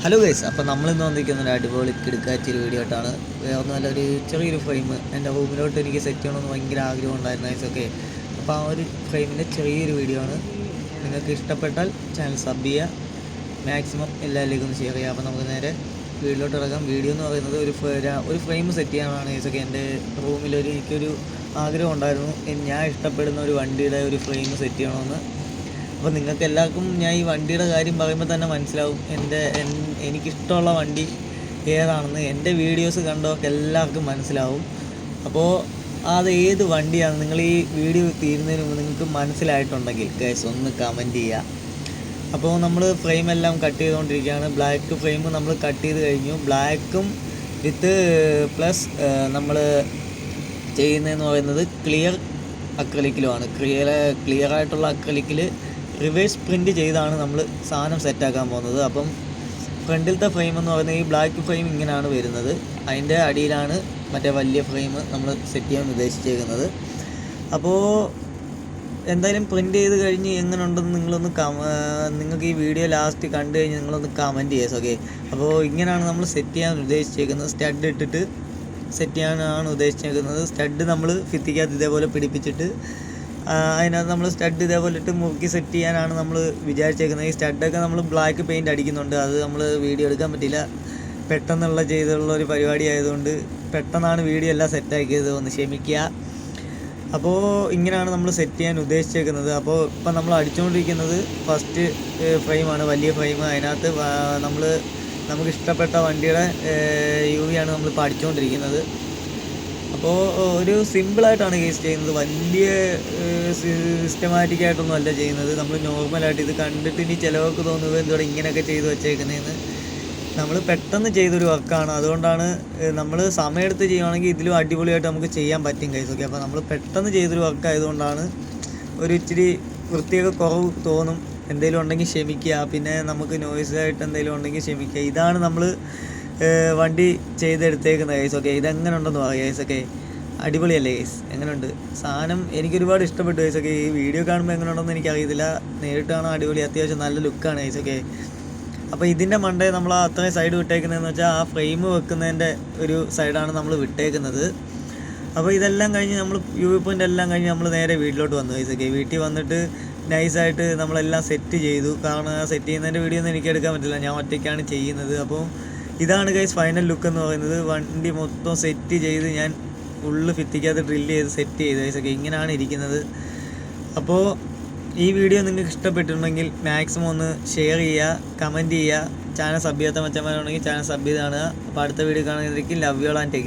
Hello guys, അപ്പോൾ നമ്മളിന്ന് വന്നിരിക്കുന്ന ഒരു അടിപൊളി കിടുക്കാച്ചൊരു വീഡിയോ ആയിട്ടാണ്. വേറെ ഒന്നുമല്ല, ഒരു ചെറിയൊരു ഫ്രെയിം എൻ്റെ റൂമിലോട്ട് എനിക്ക് സെറ്റ് ചെയ്യണമെന്ന് ഭയങ്കര ആഗ്രഹം ഉണ്ടായിരുന്നു ഗൈസ്. ഓക്കെ, അപ്പോൾ ആ ഒരു ഫ്രെയിമിൻ്റെ ചെറിയൊരു വീഡിയോ ആണ്. നിങ്ങൾക്ക് ഇഷ്ടപ്പെട്ടാൽ ചാനൽ സബ് ചെയ്യുക, മാക്സിമം എല്ലാവരിലേക്കും ഒന്ന് ഷെയർ ചെയ്യുക. അപ്പോൾ നമുക്ക് നേരെ വീഡിയോയിലോട്ട് ഇറങ്ങാം. വീഡിയോ എന്ന് പറയുന്നത് ഒരു ഫ്രെയിം സെറ്റ് ചെയ്യാനാണ് ഗൈസ്. ഓക്കെ, എൻ്റെ എനിക്കൊരു ആഗ്രഹം ഉണ്ടായിരുന്നു, ഞാൻ ഇഷ്ടപ്പെടുന്ന ഒരു വണ്ടിയുടെ ഒരു ഫ്രെയിം സെറ്റ് ചെയ്യണമെന്ന്. അപ്പോൾ നിങ്ങൾക്ക് എല്ലാവർക്കും ഞാൻ ഈ വണ്ടിയുടെ കാര്യം പറയുമ്പോൾ തന്നെ മനസ്സിലാവും എനിക്കിഷ്ടമുള്ള വണ്ടി ഏതാണെന്ന്. എൻ്റെ വീഡിയോസ് കണ്ടവർക്ക് എല്ലാവർക്കും മനസ്സിലാവും. അപ്പോൾ അത് ഏത് വണ്ടിയാണ് നിങ്ങൾ ഈ വീഡിയോ തീരുന്നതിന് മുമ്പ് നിങ്ങൾക്ക് മനസ്സിലായിട്ടുണ്ടെങ്കിൽ ഗൈസ് ഒന്ന് കമൻറ്റ് ചെയ്യുക. അപ്പോൾ നമ്മൾ ഫ്രെയിം എല്ലാം കട്ട് ചെയ്തുകൊണ്ടിരിക്കുകയാണ്. ബ്ലാക്ക് ഫ്രെയിം നമ്മൾ കട്ട് ചെയ്ത് കഴിഞ്ഞു. ബ്ലാക്കും വിത്ത് പ്ലസ് നമ്മൾ ചെയ്യുന്നതെന്ന് പറയുന്നത് ക്ലിയർ അക്രലിക്കിലുമാണ്. ക്ലിയർ ആയിട്ടുള്ള അക്രലിക്കിൽ റിവേഴ്സ് പ്രിൻ്റ് ചെയ്താണ് നമ്മൾ സാധനം സെറ്റാക്കാൻ പോകുന്നത്. അപ്പം ഫ്രണ്ടിലത്തെ ഫ്രെയിം എന്ന് പറയുന്നത് ഈ ബ്ലാക്ക് ഫ്രെയിം ഇങ്ങനെയാണ് വരുന്നത്. അതിൻ്റെ അടിയിലാണ് മറ്റേ വലിയ ഫ്രെയിം നമ്മൾ സെറ്റ് ചെയ്യാൻ ഉദ്ദേശിച്ചേക്കുന്നത്. അപ്പോൾ എന്തായാലും പ്രിൻ്റ് ചെയ്ത് കഴിഞ്ഞ് എങ്ങനെ ഉണ്ടെന്ന് നിങ്ങൾക്ക് ഈ വീഡിയോ ലാസ്റ്റ് കണ്ടു കഴിഞ്ഞ് നിങ്ങളൊന്ന് കമൻറ്റ് ചെയ്യുക. ഓക്കെ, അപ്പോൾ ഇങ്ങനെയാണ് നമ്മൾ സെറ്റ് ചെയ്യാൻ ഉദ്ദേശിച്ചേക്കുന്നത്. സ്റ്റഡ് ഇട്ടിട്ട് സെറ്റ് ചെയ്യാനാണ് ഉദ്ദേശിച്ചേക്കുന്നത്. സ്റ്റഡ് നമ്മൾ ഭിത്തിക്കകത്ത് ഇതേപോലെ പിടിപ്പിച്ചിട്ട് അതിനകത്ത് നമ്മൾ സ്റ്റഡ് ഇതേപോലെ ഇട്ട് മുറുക്കി സെറ്റ് ചെയ്യാനാണ് നമ്മൾ വിചാരിച്ചേക്കുന്നത്. ഈ സ്റ്റഡൊക്കെ നമ്മൾ ബ്ലാക്ക് പെയിൻറ്റ് അടിക്കുന്നുണ്ട്. അത് നമ്മൾ വീഡിയോ എടുക്കാൻ പറ്റില്ല, ചെയ്തുള്ള ഒരു പരിപാടി ആയതുകൊണ്ട് പെട്ടെന്നാണ് വീഡിയോ എല്ലാം സെറ്റാക്കിയത്, ഒന്ന് ക്ഷമിക്കുക. അപ്പോൾ ഇങ്ങനെയാണ് നമ്മൾ സെറ്റ് ചെയ്യാൻ ഉദ്ദേശിച്ചേക്കുന്നത്. അപ്പോൾ ഇപ്പം നമ്മൾ അടിച്ചുകൊണ്ടിരിക്കുന്നത് ഫസ്റ്റ് ഫ്രെയിമാണ്, വലിയ ഫ്രെയിം. അതിനകത്ത് നമുക്ക് ഇഷ്ടപ്പെട്ട വണ്ടിയുടെ UV ആണ് നമ്മളിപ്പോൾ അടിച്ചുകൊണ്ടിരിക്കുന്നത്. അപ്പോൾ ഒരു സിമ്പിളായിട്ടാണ് കേസ് ചെയ്യുന്നത്, വലിയ സിസ്റ്റമാറ്റിക്കായിട്ടൊന്നും അല്ല ചെയ്യുന്നത്. നമ്മൾ നോർമലായിട്ട് ഇത് കണ്ടിട്ട് ഇനി ചിലവർക്ക് തോന്നുന്നത് എന്തോടെ ഇങ്ങനെയൊക്കെ ചെയ്ത് വെച്ചേക്കുന്നതെന്ന്. നമ്മൾ പെട്ടെന്ന് ചെയ്തൊരു വർക്കാണ്, അതുകൊണ്ടാണ് നമ്മൾ സമയമെടുത്ത് ചെയ്യുകയാണെങ്കിൽ ഇതിലും അടിപൊളിയായിട്ട് നമുക്ക് ചെയ്യാൻ പറ്റും കേസ്. ഓക്കെ, അപ്പോൾ നമ്മൾ പെട്ടെന്ന് ചെയ്തൊരു വർക്ക് ആയതുകൊണ്ടാണ് ഒരു ഇച്ചിരി വൃത്തിയൊക്കെ കുറവ് തോന്നും. എന്തെങ്കിലും ഉണ്ടെങ്കിൽ ക്ഷമിക്കുക, പിന്നെ നമുക്ക് നോയ്സായിട്ട് എന്തെങ്കിലും ഉണ്ടെങ്കിൽ ക്ഷമിക്കുക. ഇതാണ് നമ്മൾ വണ്ടി ചെയ്തെടുത്തേക്കുന്ന കേസ്. ഓക്കെ, ഇതെങ്ങനെ ഉണ്ടെന്ന് പറയാം കേസ്. ഒക്കെ അടിപൊളിയല്ലേ കേസ്? എങ്ങനെയുണ്ട് സാധനം? എനിക്കൊരുപാട് ഇഷ്ടപ്പെട്ടു കേസ്. ഒക്കെ ഈ വീഡിയോ കാണുമ്പോൾ എങ്ങനെ ഉണ്ടെന്ന് എനിക്കറിയത്തില്ല, നേരിട്ട് കാണാൻ അടിപൊളി, അത്യാവശ്യം നല്ല ലുക്കാണ് കേസ്. ഒക്കെ അപ്പോൾ ഇതിൻ്റെ മണ്ടേ നമ്മൾ അത്രയും സൈഡ് വിട്ടേക്കുന്നതെന്ന് വെച്ചാൽ ആ ഫ്രെയിം വെക്കുന്നതിൻ്റെ ഒരു സൈഡാണ് നമ്മൾ വിട്ടേക്കുന്നത്. അപ്പോൾ ഇതെല്ലാം കഴിഞ്ഞ് നമ്മൾ UV പോയിൻ്റ് എല്ലാം കഴിഞ്ഞ് നമ്മൾ നേരെ വീട്ടിലോട്ട് വന്നു കേസ്. ഒക്കെ വീട്ടിൽ വന്നിട്ട് നൈസായിട്ട് നമ്മളെല്ലാം സെറ്റ് ചെയ്തു. കാരണം സെറ്റ് ചെയ്യുന്നതിൻ്റെ വീഡിയോ ഒന്നും എനിക്ക് എടുക്കാൻ പറ്റില്ല, ഞാൻ ഒറ്റയ്ക്കാണ് ചെയ്യുന്നത്. അപ്പോൾ ഇതാണ് ഗൈസ് ഫൈനൽ ലുക്ക് എന്ന് പറയുന്നത്. വണ്ടി മൊത്തം സെറ്റ് ചെയ്ത് ഞാൻ ഫുള്ള് ഭിത്തിക്കകത്ത് ഡ്രില്ല് ചെയ്ത് സെറ്റ് ചെയ്ത് ഗൈസ്. ഒക്കെ ഇങ്ങനെയാണ് ഇരിക്കുന്നത്. അപ്പോൾ ഈ വീഡിയോ നിങ്ങൾക്ക് ഇഷ്ടപ്പെട്ടിട്ടുണ്ടെങ്കിൽ മാക്സിമം ഒന്ന് ഷെയർ ചെയ്യുക, കമൻറ്റ് ചെയ്യുക. ചാനൽ സബ് ചെയ്യാത്ത മച്ചന്മാരുണ്ടെങ്കിൽ ചാനൽ സബ് ചെയ്ത് കാണുക. അപ്പോൾ അടുത്ത വീഡിയോ കാണുന്നതിലേക്ക് love you all and take